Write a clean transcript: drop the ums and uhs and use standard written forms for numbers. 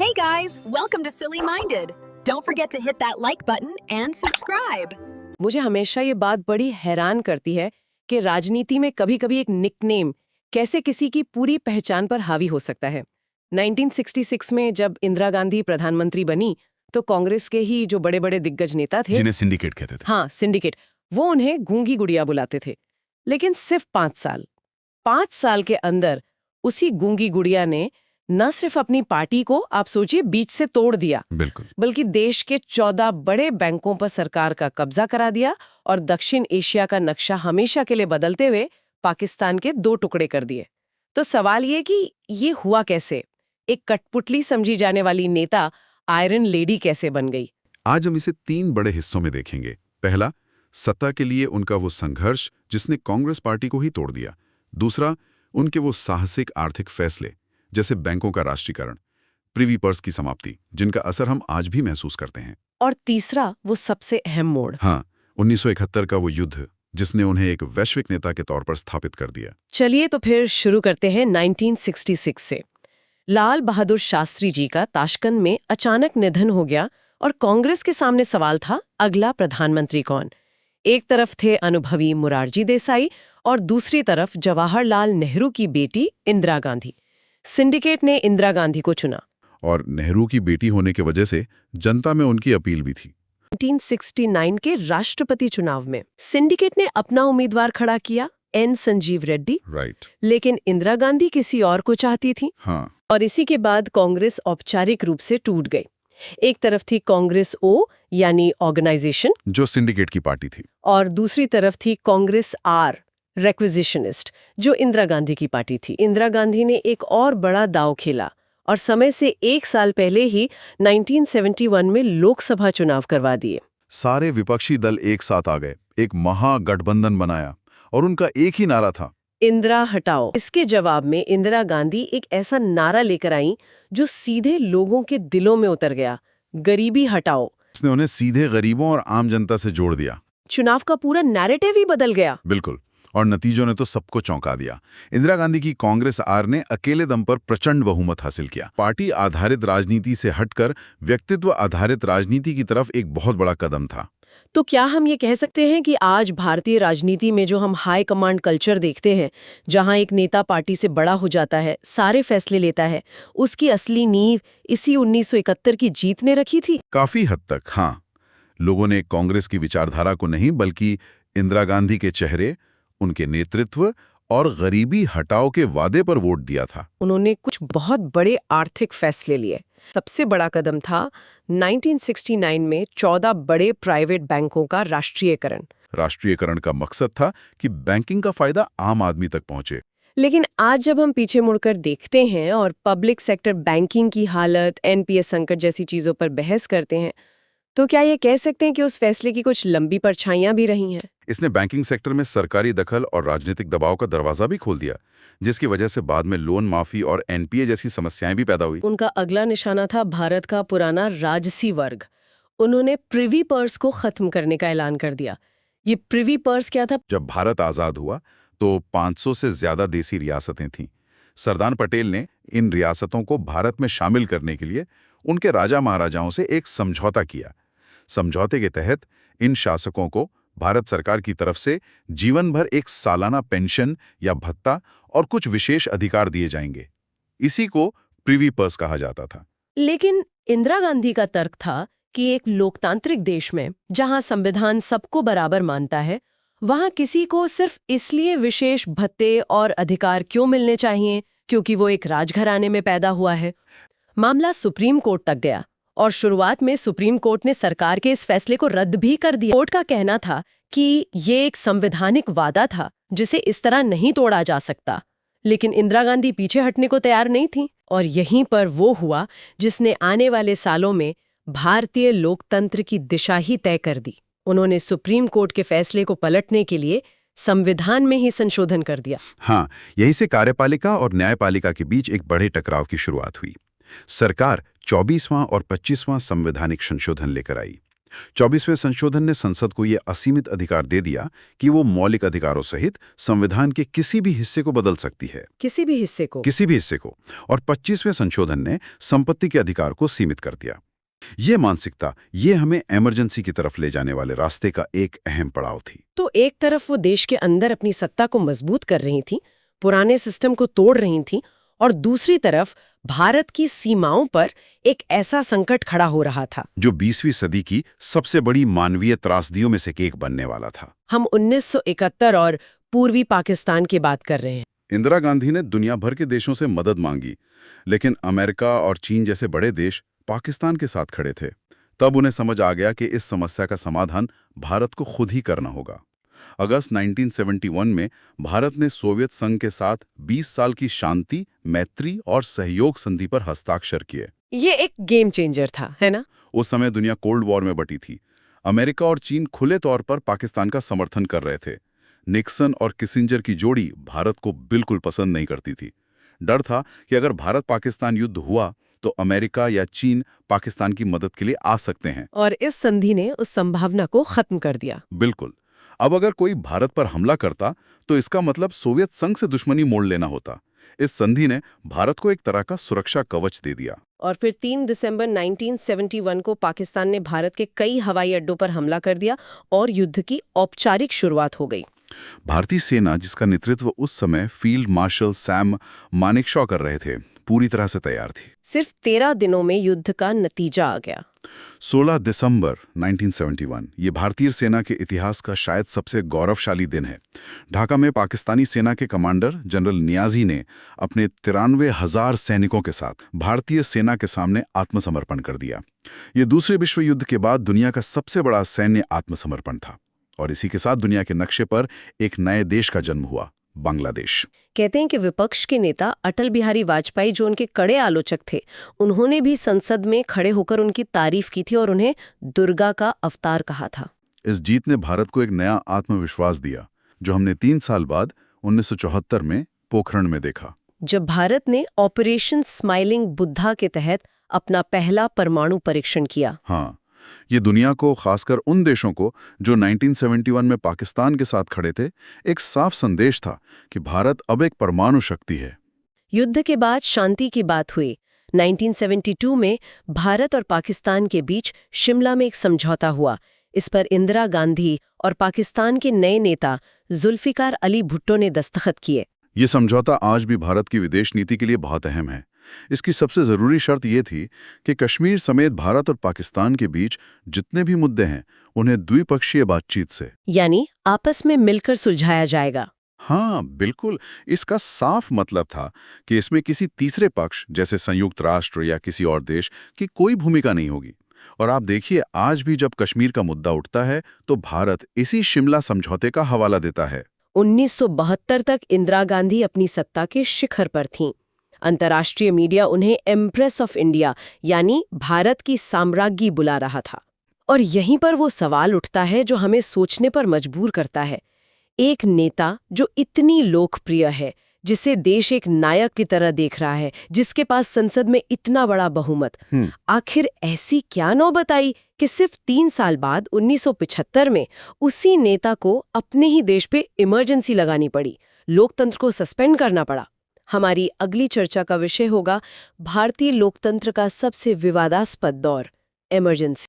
Hey guys, welcome to Silly Minded. Don't forget to hit that like button and subscribe. मुझे हमेशा ये बात बड़ी हैरान करती है कि राजनीति में कभी-कभी एक निकनेम कैसे किसी की पूरी पहचान पर हावी हो सकता है। 1966 में जब इंदिरा गांधी प्रधानमंत्री बनी तो कांग्रेस के ही जो बड़े-बड़े दिग्गज नेता थे, जिन्हें सिंडिकेट कहते थे। हाँ सिंडिकेट, वो उन्हें गूंगी गुड़िया बुलाते थे। लेकिन सिर्फ 5 साल के अंदर उसी गूंगी गुड़िया ने न सिर्फ अपनी पार्टी को, आप सोचिए, बीच से तोड़ दिया, बिल्कुल, बल्कि देश के 14 बड़े बैंकों पर सरकार का कब्जा करा दिया और दक्षिण एशिया का नक्शा हमेशा के लिए बदलते हुए पाकिस्तान के 2 टुकड़े कर दिए। तो सवाल ये कि ये हुआ कैसे? एक कठपुतली समझी जाने वाली नेता आयरन लेडी कैसे बन गई? आज हम इसे 3 बड़े हिस्सों में देखेंगे। पहला, सत्ता के लिए उनका वो संघर्ष जिसने कांग्रेस पार्टी को ही तोड़ दिया। दूसरा, उनके वो साहसिक आर्थिक फैसले जैसे बैंकों का राष्ट्रीयकरण, प्रिवी पर्स की समाप्ति, जिनका असर हम आज भी महसूस करते हैं। और तीसरा, वो सबसे अहम मोड़, हाँ, 1971 का वो युद्ध जिसने उन्हें एक वैश्विक नेता के तौर पर स्थापित कर दिया। चलिए तो फिर शुरू करते हैं 1966 से। लाल बहादुर शास्त्री जी का ताशकंद में अचानक निधन हो गया और कांग्रेस के सामने सवाल था, अगला प्रधानमंत्री कौन? एक तरफ थे अनुभवी मोरारजी देसाई और दूसरी तरफ जवाहरलाल नेहरू की बेटी इंदिरा गांधी। सिंडिकेट ने इंदिरा गांधी को चुना और नेहरू की बेटी होने की वजह से जनता में उनकी अपील भी थी। 1969 के राष्ट्रपति चुनाव में सिंडिकेट ने अपना उम्मीदवार खड़ा किया, एन संजीव रेड्डी। राइट। लेकिन इंदिरा गांधी किसी और को चाहती थी। हाँ। और इसी के बाद कांग्रेस औपचारिक रूप से टूट गई। एक तरफ थी कांग्रेस ओ यानी ऑर्गेनाइजेशन, जो सिंडिकेट की पार्टी थी, और दूसरी तरफ थी कांग्रेस आर, रिक्विजिशनिस्ट, जो इंदिरा गांधी की पार्टी थी। इंदिरा गांधी ने एक और बड़ा दांव खेला और समय से 1 साल पहले ही 1971 में लोकसभा चुनाव करवा दिए। सारे विपक्षी दल एक साथ आ गए, एक महागठबंधन बनाया और उनका एक ही नारा था, इंदिरा हटाओ। इसके जवाब में इंदिरा गांधी एक ऐसा नारा लेकर आई जो सीधे लोगों के दिलों में उतर गया, गरीबी हटाओ। इसने उन्हें सीधे गरीबों और आम जनता से जोड़ दिया। चुनाव का पूरा नैरेटिव ही बदल गया। बिल्कुल, और नतीजों ने तो सबको चौंका दिया। इंदिरा गांधी की कांग्रेस आर ने अकेले दम पर प्रचंड बहुमत हासिल किया। पार्टी आधारित राजनीति से हटकर व्यक्तित्व आधारित राजनीति की तरफ एक बहुत बड़ा कदम था। तो क्या हम ये कह सकते हैं कि आज भारतीय राजनीति में जो हम हाई कमांड कल्चर देखते हैं, जहां एक नेता पार्टी से बड़ा हो जाता है, सारे फैसले लेता है, उसकी असली नींव इसी 1971 की जीत ने रखी थी? काफी हद तक, हाँ। लोगों ने कांग्रेस की विचारधारा को नहीं, बल्कि इंदिरा गांधी के चेहरे, उनके नेतृत्व और गरीबी हटाओ के वादे पर वोट दिया था। उन्होंने कुछ बहुत बड़े आर्थिक फैसले लिए। सबसे बड़ा कदम था 1969 में 14 बड़े प्राइवेट बैंकों का राष्ट्रीयकरण। राष्ट्रीयकरण का मकसद था कि बैंकिंग का फायदा आम आदमी तक पहुंचे। लेकिन आज जब हम पीछे मुड़कर देखते हैं और पब्लिक सेक्टर बैंकिंग की हालत, एनपीएस संकट जैसी चीजों पर बहस करते हैं, तो क्या ये कह सकते हैं कि उस फैसले की कुछ लंबी परछाइयां भी रही हैं? इसने बैंकिंग सेक्टर में सरकारी दखल और राजनीतिक दबाव का दरवाजा भी खोल दिया, जिसकी वजह से बाद में लोन माफी और एनपीए जैसी समस्याएं भी पैदा हुई। उनका अगला निशाना था भारत का पुराना राजसी वर्ग। उन्होंने प्रिवी पर्स को खत्म करने का ऐलान कर दिया। ये प्रिवी पर्स क्या था? जब भारत आजाद हुआ तो 500 से ज्यादा देसी रियासतें थीं। सरदार पटेल ने इन रियासतों को भारत में शामिल करने के लिए उनके राजा महाराजाओं से एक समझौता किया। समझौते के तहत इन शासकों को भारत सरकार की तरफ से जीवन भर एक सालाना पेंशन या भत्ता और कुछ विशेष अधिकार दिए जाएंगे। इसी को प्रिवी पर्स कहा जाता था। लेकिन इंदिरा गांधी का तर्क था कि एक लोकतांत्रिक देश में, जहां संविधान सबको बराबर मानता है, वहां किसी को सिर्फ इसलिए विशेष भत्ते और अधिकार क्यों मिलने चाहिए क्योंकि वो एक राजघराने में पैदा हुआ है। मामला सुप्रीम कोर्ट तक गया और शुरुआत में सुप्रीम कोर्ट ने सरकार के इस फैसले को रद्द भी कर दिया। कोर्ट का कहना था कि ये एक संवैधानिक वादा था जिसे इस तरह नहीं तोड़ा जा सकता। लेकिन इंदिरा गांधी पीछे हटने को तैयार नहीं थी और यहीं पर वो हुआ जिसने आने वाले सालों में भारतीय लोकतंत्र की दिशा ही तय कर दी। उन्होंने सुप्रीम कोर्ट के फैसले को पलटने के लिए संविधान में ही संशोधन कर दिया। हाँ, यहीं से कार्यपालिका और न्यायपालिका के बीच एक बड़े टकराव की शुरुआत हुई। सरकार 24वां और 25वां संवैधानिक संशोधन लेकर आई। 24वें संशोधन ने संसद को यह असीमित अधिकार दे दिया कि वो मौलिक अधिकारों सहित संविधान के किसी भी हिस्से को बदल सकती है। किसी भी हिस्से को? किसी भी हिस्से को। और 25वें संशोधन ने संपत्ति के अधिकार को सीमित कर दिया। ये मानसिकता ये हमें इमरजेंसी की तरफ ले जाने वाले रास्ते का एक अहम पड़ाव थी। तो एक तरफ वो देश के अंदर अपनी सत्ता को मजबूत कर रही थी, पुराने सिस्टम को तोड़ रही थी, और दूसरी तरफ भारत की सीमाओं पर एक ऐसा संकट खड़ा हो रहा था जो 20वीं सदी की सबसे बड़ी मानवीय त्रासदियों में से एक बनने वाला था। हम 1971 और पूर्वी पाकिस्तान की बात कर रहे हैं। इंदिरा गांधी ने दुनिया भर के देशों से मदद मांगी, लेकिन अमेरिका और चीन जैसे बड़े देश पाकिस्तान के साथ खड़े थे। तब उन्हें समझ आ गया कि इस समस्या का समाधान भारत को खुद ही करना होगा। अगस्त 1971 में भारत ने सोवियत संघ के साथ 20 साल की शांति, मैत्री और सहयोग संधि पर हस्ताक्षर किए। ये एक गेम चेंजर था, है ना? उस समय दुनिया कोल्ड वॉर में बटी थी। अमेरिका और चीन खुले तौर पर पाकिस्तान का समर्थन कर रहे थे। निक्सन और किसिंजर की जोड़ी भारत को बिल्कुल पसंद नहीं करती थी। डर था कि अगर भारत पाकिस्तान युद्ध हुआ तो अमेरिका या चीन पाकिस्तान की मदद के लिए आ सकते हैं। और इस संधि ने उस संभावना को खत्म कर दिया। बिल्कुल। अब अगर कोई भारत पर हमला करता तो इसका मतलब सोवियत संघ से दुश्मनी मोड़ लेना होता। इस संधि ने भारत को एक तरह का सुरक्षा कवच दे दिया। और फिर 3 दिसंबर 1971 को पाकिस्तान ने भारत के कई हवाई अड्डों पर हमला कर दिया और युद्ध की औपचारिक शुरुआत हो गई। भारतीय सेना, जिसका नेतृत्व उस समय फील्ड मार्शल सैम मानेकशॉ कर रहे थे, पूरी तरह से तैयार थी। सिर्फ 13 दिनों में युद्ध का नतीजा आ गया। 16 दिसंबर 1971 ये भारतीय सेना के इतिहास का शायद सबसे गौरवशाली दिन है। ढाका में पाकिस्तानी सेना के कमांडर जनरल नियाजी ने अपने 93,000 सैनिकों के साथ भारतीय सेना के सामने आत्मसमर्पण कर दिया। ये दूसरे विश्व युद्ध के बाद दुनिया का सबसे बड़ा सैन्य आत्मसमर्पण था। और इसी के साथ दुनिया के नक्शे पर एक नए देश का जन्म हुआ, बांग्लादेश। कहते हैं कि विपक्ष के नेता अटल बिहारी वाजपेयी, जो उनके कड़े आलोचक थे, उन्होंने भी संसद में खड़े होकर उनकी तारीफ की थी और उन्हें दुर्गा का अवतार कहा था। इस जीत ने भारत को एक नया आत्मविश्वास दिया, जो हमने 3 साल बाद 1974 में पोखरण में देखा, जब भारत ने ऑपरेशन स्माइलिंग बुद्धा के तहत अपना पहला परमाणु परीक्षण किया। हाँ, ये दुनिया को, खासकर उन देशों को जो 1971 में पाकिस्तान के साथ खड़े थे, एक साफ संदेश था कि भारत अब एक परमाणु शक्ति है। युद्ध के बाद शांति की बात हुई। 1972 में भारत और पाकिस्तान के बीच शिमला में एक समझौता हुआ। इस पर इंदिरा गांधी और पाकिस्तान के नए नेता जुल्फिकार अली भुट्टो ने दस्तखत किए। ये समझौता आज भी भारत की विदेश नीति के लिए बहुत अहम है। इसकी सबसे जरूरी शर्त यह थी कि कश्मीर समेत भारत और पाकिस्तान के बीच जितने भी मुद्दे हैं, उन्हें द्विपक्षीय बातचीत से, यानी आपस में मिलकर सुलझाया जाएगा। हाँ, बिल्कुल। इसका साफ मतलब था कि इसमें किसी तीसरे पक्ष जैसे संयुक्त राष्ट्र या किसी और देश की कोई भूमिका नहीं होगी। और आप देखिए, आज भी जब कश्मीर का मुद्दा उठता है तो भारत इसी शिमला समझौते का हवाला देता है। 1972 तक इंदिरा गांधी अपनी सत्ता के शिखर पर थीं। अंतर्राष्ट्रीय मीडिया उन्हें एम्प्रेस ऑफ इंडिया यानी भारत की साम्राज्ञी बुला रहा था। और यहीं पर वो सवाल उठता है जो हमें सोचने पर मजबूर करता है। एक नेता जो इतनी लोकप्रिय है, जिसे देश एक नायक की तरह देख रहा है, जिसके पास संसद में इतना बड़ा बहुमत, आखिर ऐसी क्या नौबत आई कि सिर्फ 3 साल बाद 1975 में उसी नेता को अपने ही देश पे इमरजेंसी लगानी पड़ी, लोकतंत्र को सस्पेंड करना पड़ा। हमारी अगली चर्चा का विषय होगा भारतीय लोकतंत्र का सबसे विवादास्पद दौर, इमरजेंसी।